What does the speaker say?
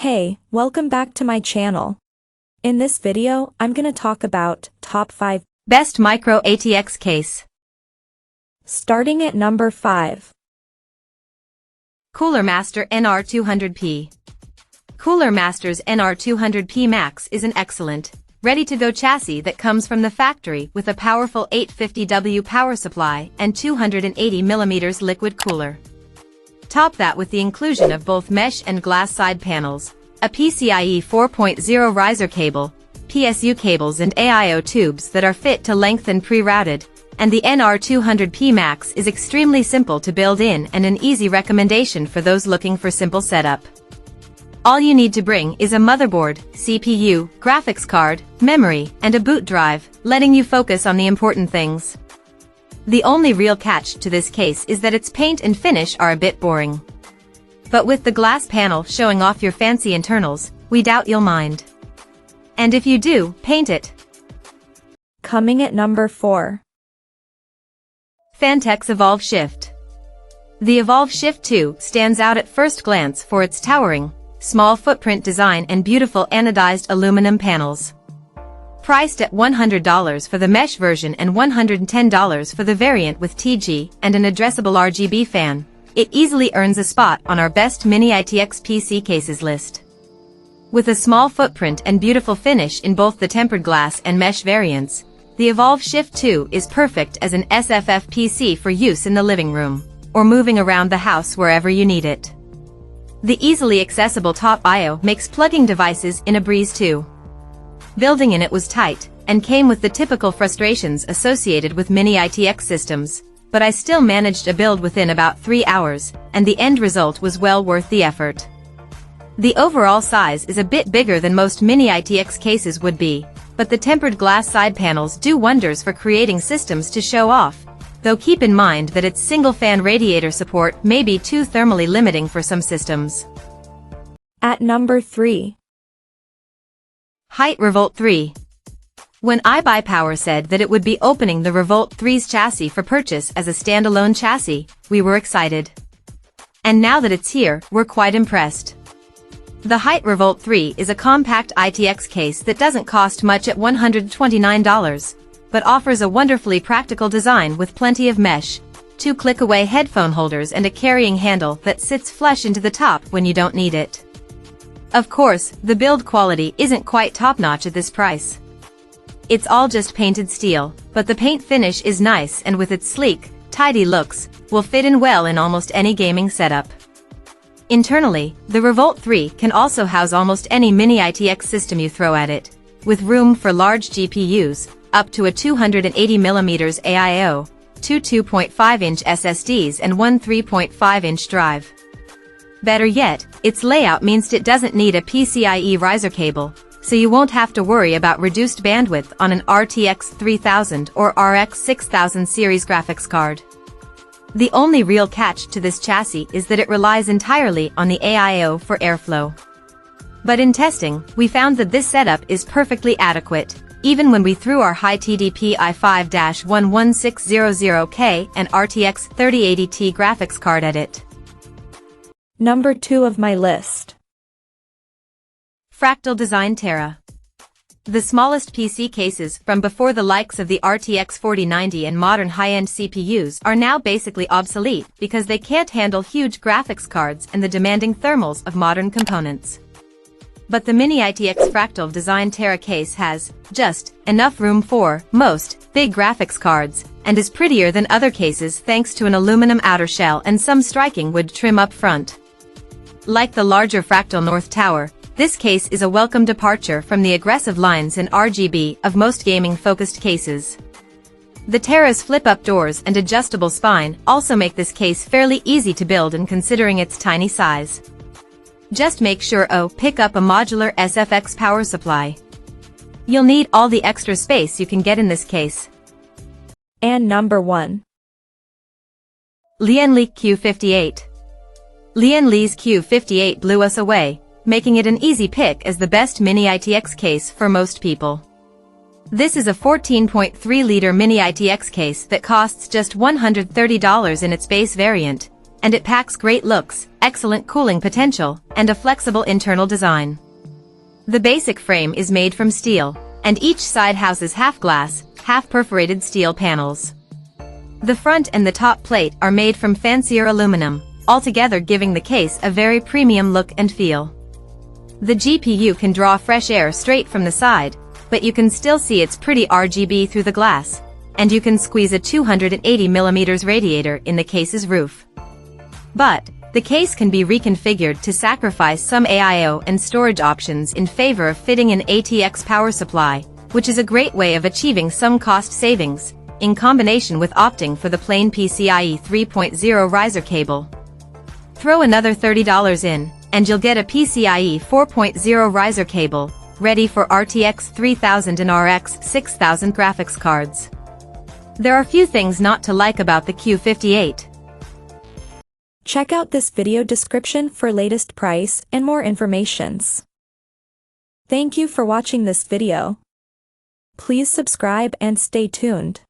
Hey, welcome back to my channel. In this video, I'm gonna talk about top 5 best Micro ATX case. Starting at number 5. Cooler Master NR200P. Cooler Master's NR200P Max is an excellent, ready-to-go chassis that comes from the factory with a powerful 850W power supply and 280mm liquid cooler. Top that with the inclusion of both mesh and glass side panels, a PCIe 4.0 riser cable, PSU cables and AIO tubes that are fit to lengthen pre-routed, and the NR200P Max is extremely simple to build in and an easy recommendation for those looking for simple setup. All you need to bring is a motherboard, CPU, graphics card, memory, and a boot drive, letting you focus on the important things. The only real catch to this case is that its paint and finish are a bit boring. But with the glass panel showing off your fancy internals, we doubt you'll mind. And if you do, paint it. Coming at number 4. Phanteks Evolv Shift. The Evolv Shift 2 stands out at first glance for its towering, small footprint design and beautiful anodized aluminum panels. Priced at $100 for the mesh version and $110 for the variant with TG and an addressable RGB fan, it easily earns a spot on our best mini ITX PC cases list. With a small footprint and beautiful finish in both the tempered glass and mesh variants, the Evolv Shift 2 is perfect as an SFF PC for use in the living room, or moving around the house wherever you need it. The easily accessible top I/O makes plugging devices in a breeze too. Building in it was tight, and came with the typical frustrations associated with mini ITX systems, but I still managed a build within about 3 hours, and the end result was well worth the effort. The overall size is a bit bigger than most mini ITX cases would be, but the tempered glass side panels do wonders for creating systems to show off, though keep in mind that its single-fan radiator support may be too thermally limiting for some systems. At number 3. Hyte Revolt 3. When iBuyPower said that it would be opening the Revolt 3's chassis for purchase as a standalone chassis, we were excited. And now that it's here, we're quite impressed. The Hyte Revolt 3 is a compact ITX case that doesn't cost much at $129, but offers a wonderfully practical design with plenty of mesh, 2 click-away headphone holders and a carrying handle that sits flush into the top when you don't need it. Of course, the build quality isn't quite top-notch at this price. It's all just painted steel, but the paint finish is nice and with its sleek, tidy looks, will fit in well in almost any gaming setup. Internally, the Revolt 3 can also house almost any mini ITX system you throw at it, with room for large GPUs, up to a 280mm AIO, 2 2.5-inch SSDs and 1 3.5-inch drive. Better yet, its layout means it doesn't need a PCIe riser cable, so you won't have to worry about reduced bandwidth on an RTX 3000 or RX 6000 series graphics card. The only real catch to this chassis is that it relies entirely on the AIO for airflow. But in testing, we found that this setup is perfectly adequate, even when we threw our Hyte TDP i5-11600K and RTX 3080 Ti graphics card at it. Number 2 of my list. Fractal Design Terra. The smallest PC cases from before the likes of the RTX 4090 and modern high-end CPUs are now basically obsolete because they can't handle huge graphics cards and the demanding thermals of modern components. But the mini ITX Fractal Design Terra case has just enough room for most big graphics cards and is prettier than other cases thanks to an aluminum outer shell and some striking wood trim up front. Like the larger Fractal North Tower, this case is a welcome departure from the aggressive lines and RGB of most gaming-focused cases. The Terra's flip-up doors and adjustable spine also make this case fairly easy to build and considering its tiny size. Just make sure pick up a modular SFX power supply. You'll need all the extra space you can get in this case. And number 1. Lian Li Q58. Lian Li's Q58 blew us away, making it an easy pick as the best mini ITX case for most people. This is a 14.3-liter mini ITX case that costs just $130 in its base variant, and it packs great looks, excellent cooling potential, and a flexible internal design. The basic frame is made from steel, and each side houses half glass, half perforated steel panels. The front and the top plate are made from fancier aluminum, altogether giving the case a very premium look and feel. The GPU can draw fresh air straight from the side, but you can still see its pretty RGB through the glass, and you can squeeze a 280mm radiator in the case's roof. But the case can be reconfigured to sacrifice some AIO and storage options in favor of fitting an ATX power supply, which is a great way of achieving some cost savings, in combination with opting for the plain PCIe 3.0 riser cable. Throw another $30 in, and you'll get a PCIe 4.0 riser cable, ready for RTX 3000 and RX 6000 graphics cards. There are few things not to like about the Q58. Check out this video description for latest price and more informations. Thank you for watching this video. Please subscribe and stay tuned.